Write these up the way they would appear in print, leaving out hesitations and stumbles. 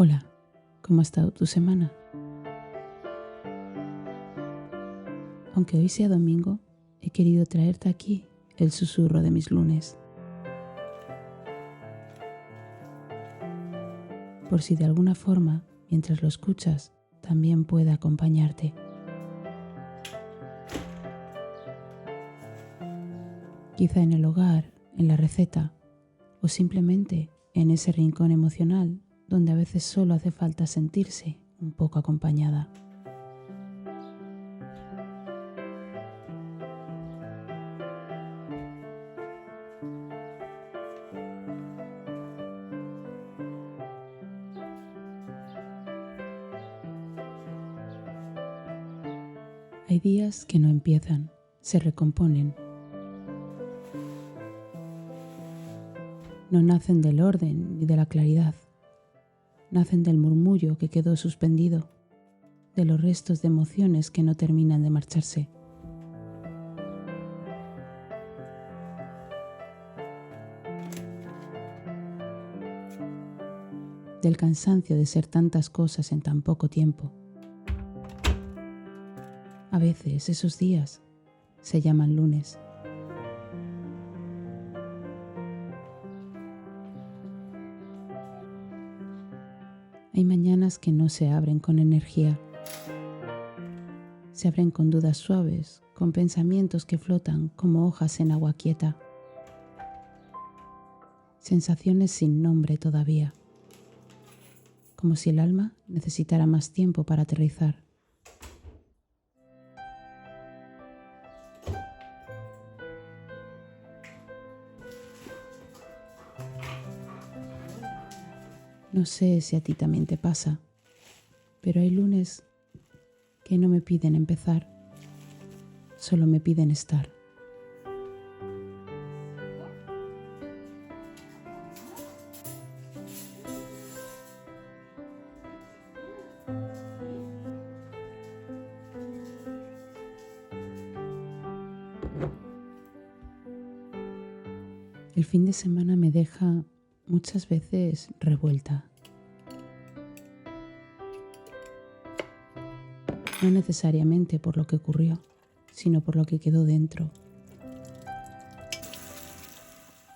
Hola, ¿cómo ha estado tu semana? Aunque hoy sea domingo, he querido traerte aquí el susurro de mis lunes, por si de alguna forma, mientras lo escuchas, también pueda acompañarte. Quizá en el hogar, en la receta o simplemente en ese rincón emocional donde a veces solo hace falta sentirse un poco acompañada. Hay días que no empiezan, se recomponen. No nacen del orden ni de la claridad. Nacen del murmullo que quedó suspendido, de los restos de emociones que no terminan de marcharse. Del cansancio de ser tantas cosas en tan poco tiempo. A veces esos días se llaman lunes. Hay mañanas que no se abren con energía. Se abren con dudas suaves, con pensamientos que flotan como hojas en agua quieta. Sensaciones sin nombre todavía. Como si el alma necesitara más tiempo para aterrizar. No sé si a ti también te pasa, pero hay lunes que no me piden empezar, solo me piden estar. El fin de semana me deja muchas veces revuelta. No necesariamente por lo que ocurrió, sino por lo que quedó dentro.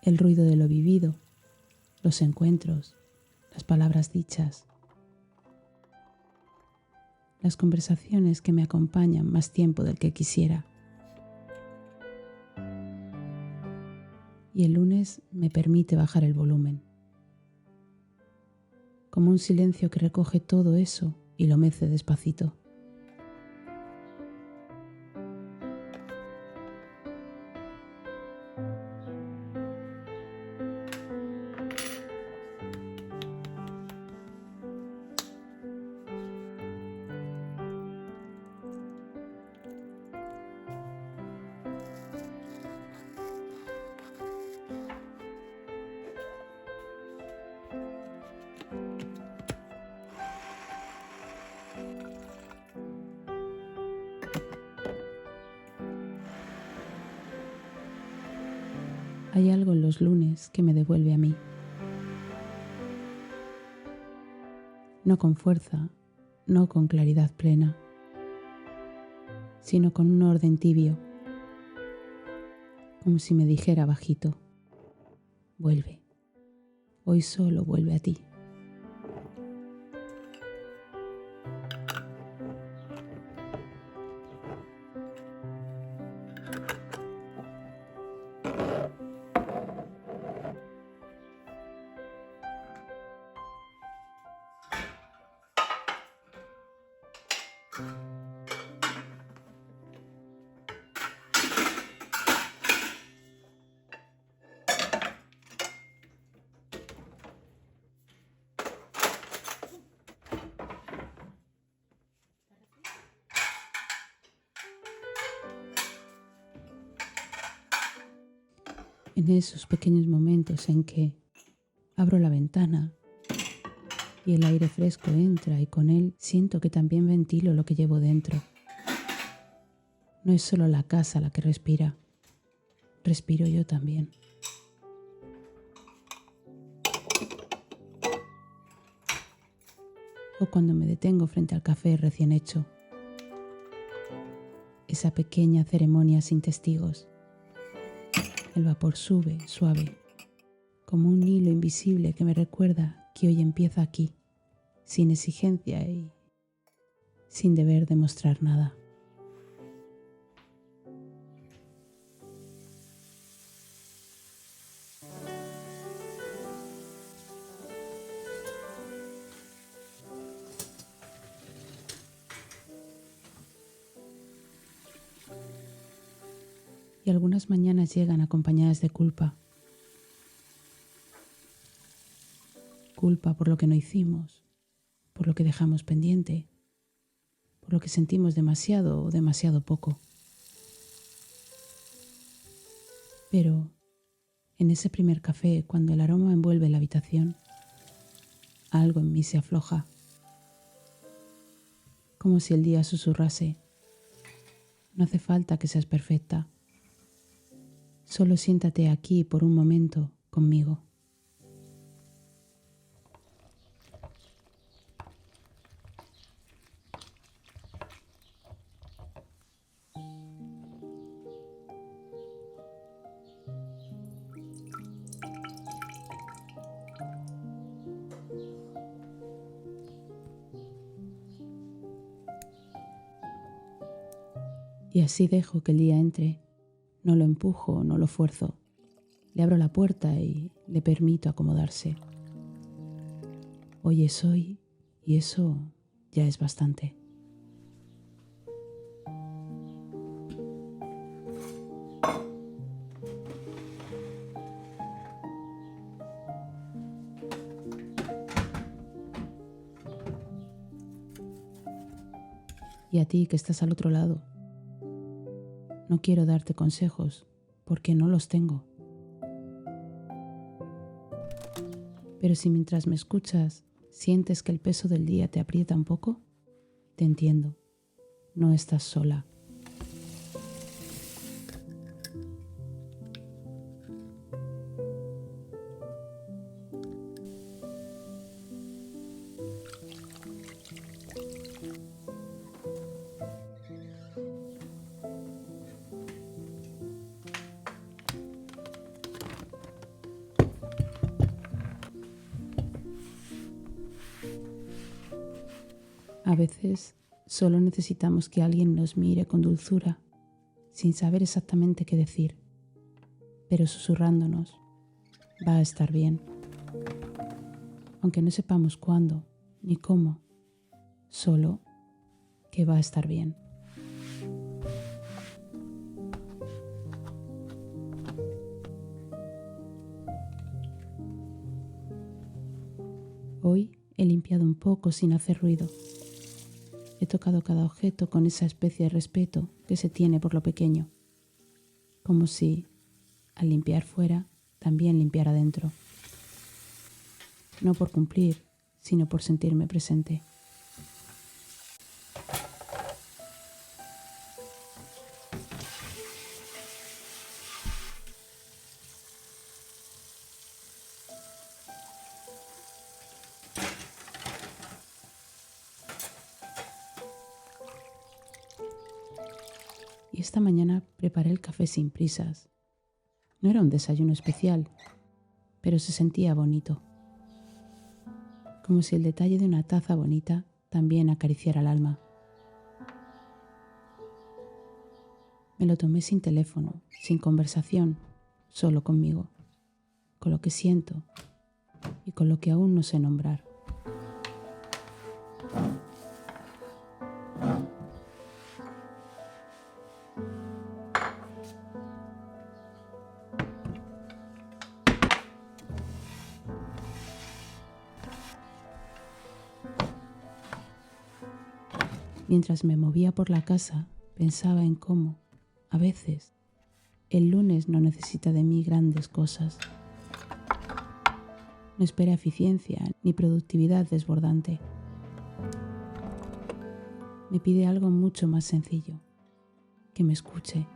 El ruido de lo vivido, los encuentros, las palabras dichas, las conversaciones que me acompañan más tiempo del que quisiera. Y el lunes me permite bajar el volumen, como un silencio que recoge todo eso y lo mece despacito. Hay algo en los lunes que me devuelve a mí. No con fuerza, no con claridad plena, sino con un orden tibio, como si me dijera bajito: vuelve, hoy solo vuelve a ti. En esos pequeños momentos en que abro la ventana y el aire fresco entra y con él siento que también ventilo lo que llevo dentro. No es solo la casa la que respira, respiro yo también. o cuando me detengo frente al café recién hecho. Esa pequeña ceremonia sin testigos. El vapor sube suave, como un hilo invisible que me recuerda que hoy empieza aquí, sin exigencia y sin deber demostrar nada. Y algunas mañanas llegan acompañadas de culpa. Culpa por lo que no hicimos, por lo que dejamos pendiente, por lo que sentimos demasiado o demasiado poco. Pero en ese primer café, cuando el aroma envuelve la habitación, algo en mí se afloja, como si el día susurrase: no hace falta que seas perfecta, solo siéntate aquí por un momento conmigo. Y así dejo que el día entre, no lo empujo, no lo fuerzo, le abro la puerta y le permito acomodarse. Hoy es hoy y eso ya es bastante. Y a ti que estás al otro lado, no quiero darte consejos porque no los tengo. Pero si mientras me escuchas sientes que el peso del día te aprieta un poco, te entiendo, no estás sola. A veces solo necesitamos que alguien nos mire con dulzura, sin saber exactamente qué decir, pero susurrándonos: va a estar bien. Aunque no sepamos cuándo ni cómo, solo que va a estar bien. Hoy he limpiado un poco sin hacer ruido. He tocado cada objeto con esa especie de respeto que se tiene por lo pequeño, como si, al limpiar fuera, también limpiara dentro. No por cumplir, sino por sentirme presente. Y esta mañana preparé el café sin prisas. No era un desayuno especial, pero se sentía bonito. Como si el detalle de una taza bonita también acariciara el alma. Me lo tomé sin teléfono, sin conversación, solo conmigo, con lo que siento y con lo que aún no sé nombrar. Mientras me movía por la casa, pensaba en cómo, a veces, el lunes no necesita de mí grandes cosas. No espera eficiencia ni productividad desbordante. Me pide algo mucho más sencillo, que me escuche.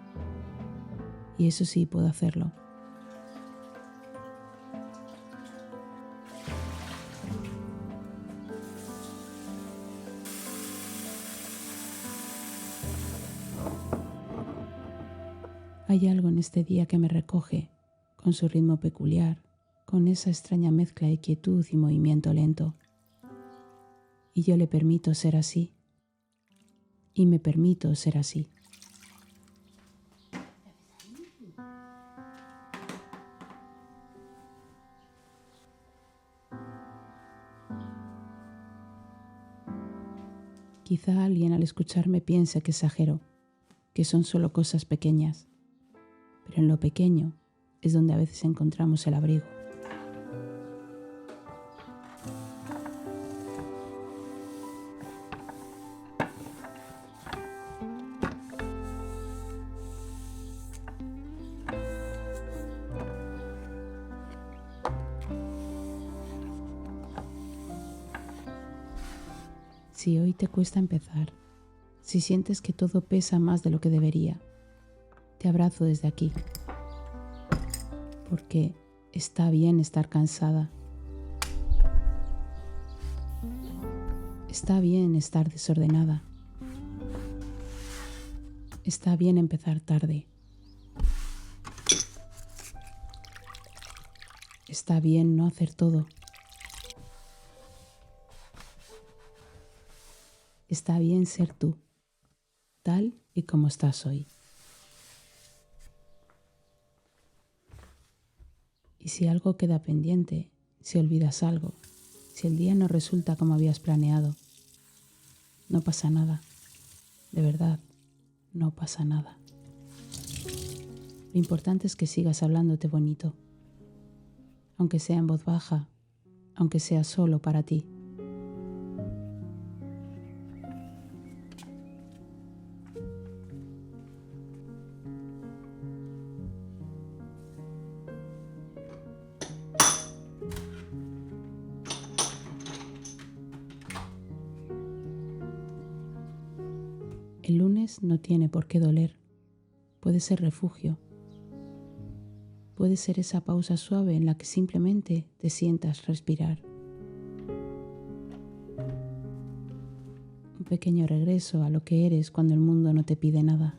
Y eso sí puedo hacerlo. Hay algo en este día que me recoge, con su ritmo peculiar, con esa extraña mezcla de quietud y movimiento lento. Y yo le permito ser así. Y me permito ser así. Quizá alguien al escucharme piense que exagero, que son solo cosas pequeñas, pero en lo pequeño es donde a veces encontramos el abrigo. Si hoy te cuesta empezar, si sientes que todo pesa más de lo que debería, te abrazo desde aquí, porque está bien estar cansada, está bien estar desordenada, está bien empezar tarde, está bien no hacer todo, está bien ser tú, tal y como estás hoy. Y si algo queda pendiente, si olvidas algo, si el día no resulta como habías planeado, no pasa nada. De verdad, no pasa nada. Lo importante es que sigas hablándote bonito, aunque sea en voz baja, aunque sea solo para ti. El lunes no tiene por qué doler. Puede ser refugio. Puede ser esa pausa suave en la que simplemente te sientas respirar. Un pequeño regreso a lo que eres cuando el mundo no te pide nada.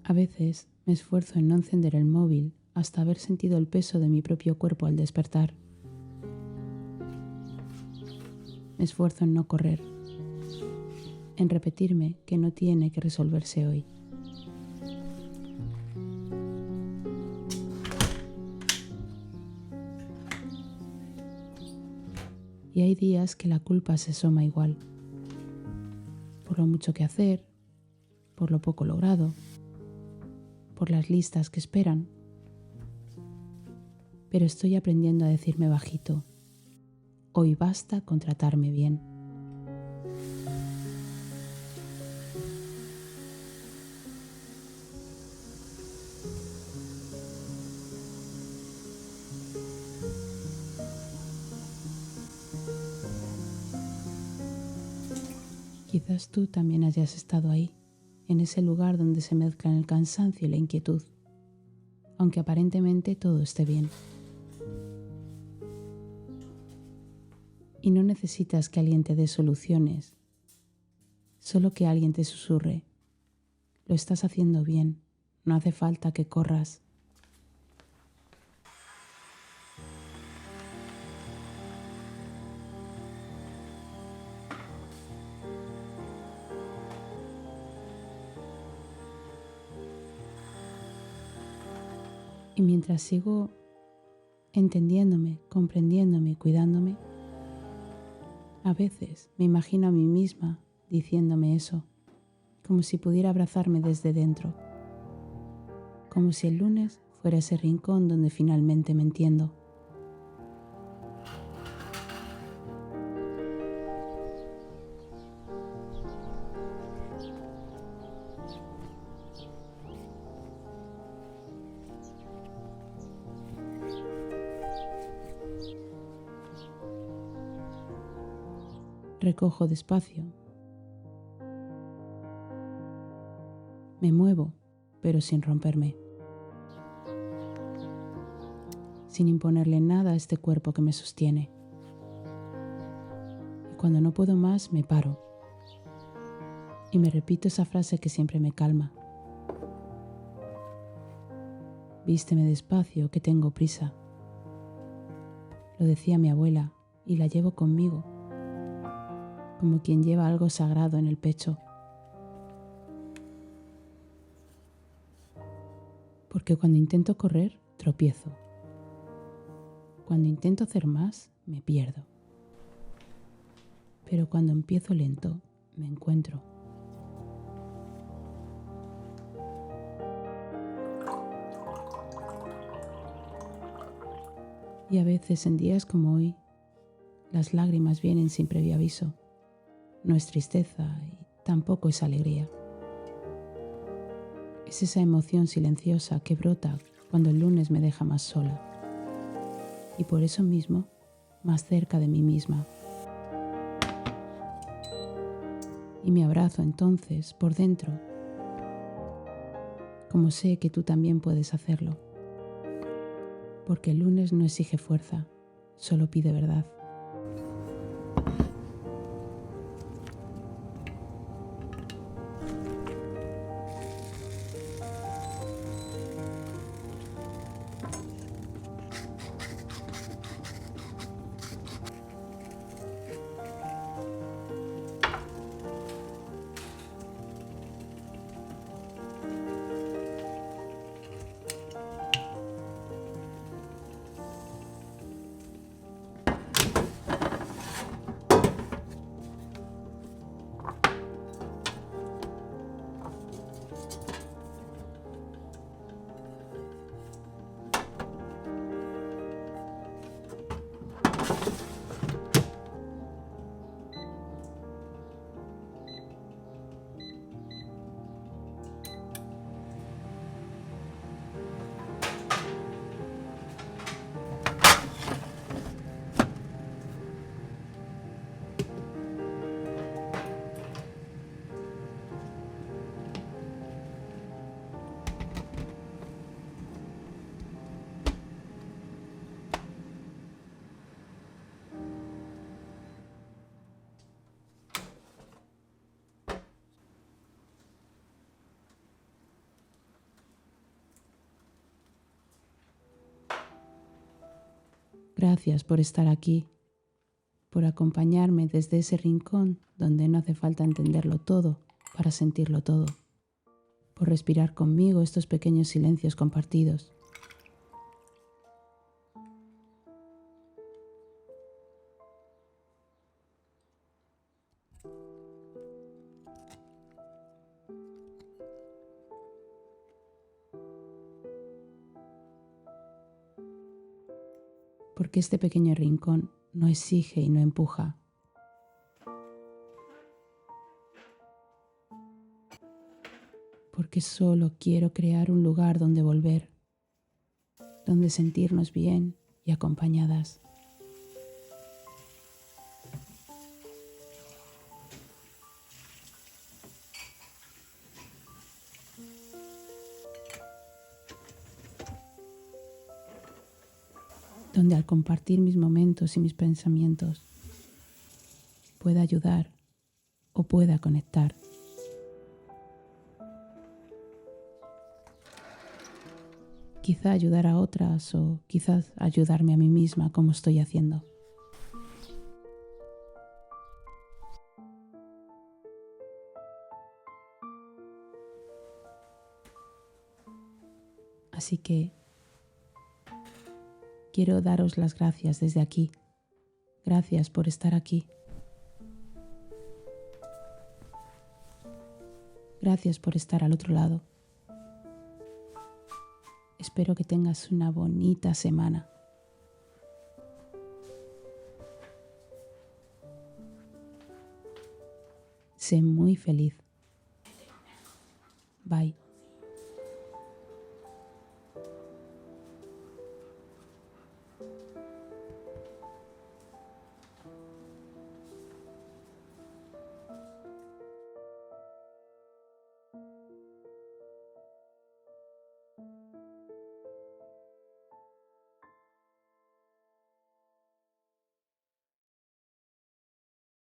A veces me esfuerzo en no encender el móvil hasta haber sentido el peso de mi propio cuerpo al despertar. Me esfuerzo en no correr, en repetirme que no tiene que resolverse hoy. Y hay días que la culpa se asoma igual, por lo mucho que hacer, por lo poco logrado, por las listas que esperan. Pero estoy aprendiendo a decirme bajito, hoy basta con tratarme bien. Quizás tú también hayas estado ahí, en ese lugar donde se mezclan el cansancio y la inquietud, aunque aparentemente todo esté bien. Y no necesitas que alguien te dé soluciones, solo que alguien te susurre, lo estás haciendo bien, no hace falta que corras. Y mientras sigo entendiéndome, comprendiéndome y cuidándome, a veces me imagino a mí misma diciéndome eso, como si pudiera abrazarme desde dentro, como si el lunes fuera ese rincón donde finalmente me entiendo. Recojo despacio. Me muevo, pero sin romperme. sin imponerle nada a este cuerpo que me sostiene. Y cuando no puedo más, me paro y me repito esa frase que siempre me calma. Vísteme despacio, que tengo prisa. Lo decía mi abuela y la llevo conmigo, como quien lleva algo sagrado en el pecho. Porque cuando intento correr, tropiezo. Cuando intento hacer más, me pierdo. Pero cuando empiezo lento, me encuentro. Y a veces, en días como hoy, las lágrimas vienen sin previo aviso. No es tristeza y tampoco es alegría. Es esa emoción silenciosa que brota cuando el lunes me deja más sola. Y por eso mismo, más cerca de mí misma. Y me abrazo entonces por dentro, como sé que tú también puedes hacerlo. Porque el lunes no exige fuerza, solo pide verdad. Gracias por estar aquí, por acompañarme desde ese rincón donde no hace falta entenderlo todo para sentirlo todo, por respirar conmigo estos pequeños silencios compartidos. Porque este pequeño rincón no exige y no empuja. Porque solo quiero crear un lugar donde volver, donde sentirnos bien y acompañadas. Donde al compartir mis momentos y mis pensamientos pueda ayudar o pueda conectar. Quizá ayudar a otras o quizás ayudarme a mí misma como estoy haciendo. Así que quiero daros las gracias desde aquí. Gracias por estar aquí. Gracias por estar al otro lado. Espero que tengas una bonita semana. Sé muy feliz.